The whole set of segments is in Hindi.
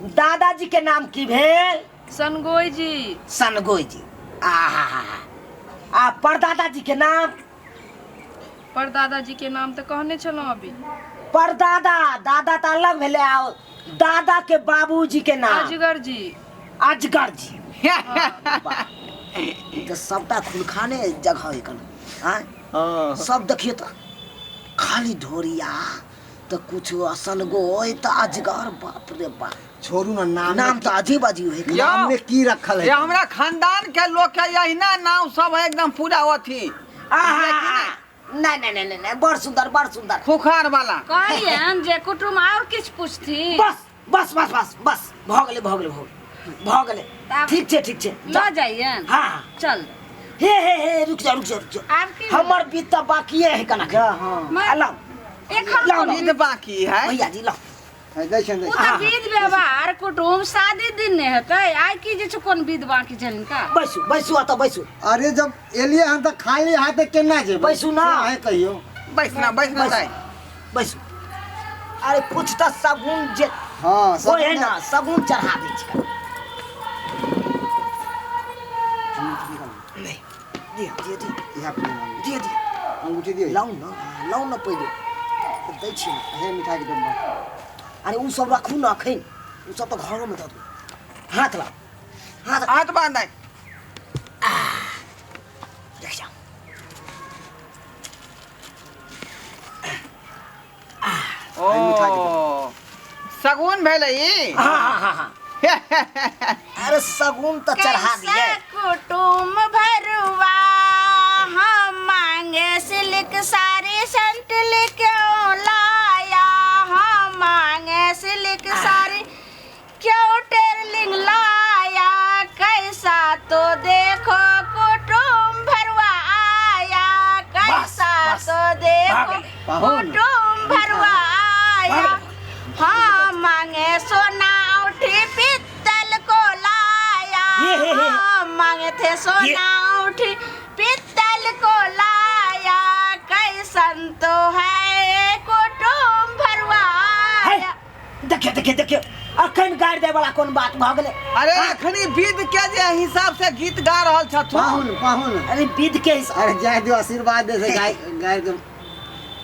दादाजी के नाम की भेल? सनगोई जी। सनगोई जी। आ परदादाजी के नाम? परदादाजी के नाम तो कहने छलौं अभी। परदादा दादा तो अलग भेले। आओ दादा के बाबूजी के नाम? अजगर जी। अजगर जी। तो सबटा खुलखाने जगह है कन। सब देखिए तो खाली ढोरिया तो कुछ सनगोई तो अजगर। बाप रे बाप। छोड़ू ना नाम तो अजीब अजीब है। नाम में की रखल है? ये हमरा खानदान के लोग के यही ना नाम सब है एकदम पूरा अथी नहीं बड़ सुंदर बड़ सुंदर खुखार वाला। कहलियन जे कुटुम और किछ पूछती। बस बस बस बस बस भ गेले। ठीक छे ल जाइयन। हाँ चल हे रुक जा आपकी हमर बीत तो बाकी है कना। मैं- लाओ एक हम लाओ, कोनो। ईद बाकी है। भैया जी लाओ। दैछन उ त विध व्यवहार कुटुम शादी दिन ने हेतै। आइ की जे छ कोन विध बाकी छन का। बैसू आ तो बैसू। अरे जब एलिए हम तो खाली हाथ केना जेबै? बैसू ना। है कहियो बैठना जाए। बैसू। अरे कुछ तो सगुन जे हां वो है ना सगुन चढ़ा दै छै। नहीं दिया यहाँ पे दिया अंगूठी दियो। लाऊ ना पहिले दै छी ना। हे मिठाई के डब्बा। अरे उ सब रखू ना अखन। उ सब तो घरों में दे दो। हाथ लाओ हाथ बांधाई। देख जा। ओ सगुन भेलै ई। हाँ अरे सगुन तो चढ़ा दिए। कुटुम भरुआ हम मांगे सिल्क साड़ी सेंट क्यों लाया। हम मांगे सिल्क साड़ी क्यों टेरलिंग लाया। कैसा तो देखो कुटुम भरुआ आया। कैसा बस, तो देखो पाहुन। कुटुम भरुआ आया। हम मांगे सोना उठी पित्तल को लाया। हम मांगे थे सोना उठी पित्तल को लाया। कैसन तो है कुटुम भरुआ आया। देखिए अखन गाड़ दे वाला कौन बात भ गेले। अरे अखनी विध के जे हिसाब से गीत गा रहल छथु। पाहुन अरे विध के हिसाब। अरे जाय दियो आशीर्वाद दे से गाय के।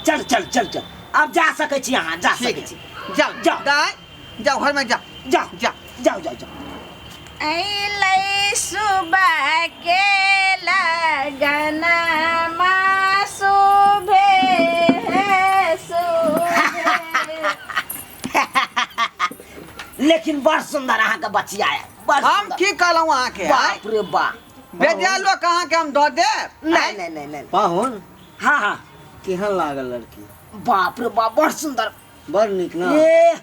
चल अब जा सकै छी। अहाँ जा सकै छी। जाओ जाओ घर में जाओ। ऐलै सुबह के लगन सुबह लेकिन बड़ सुंदर अहाँ के बचिया है। बड़ हम सुंदर। की कहलहुँ अहाँ के? बाप रे बाप। बेजा लोग अहाँ के हम दऽ देब। नहीं पाहुन हाँ केहन लागल लड़की? बाप रे बाप बड़ सुंदर। बड़ नीक ना। ए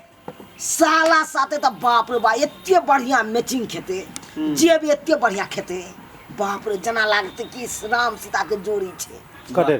साला साथे तो बाप रे बाप एते बढ़िया मैचिंग खेते। जे भी एते बढ़िया खेते। बाप रे जना लागते कि राम सीता के जोड़ी छे। कते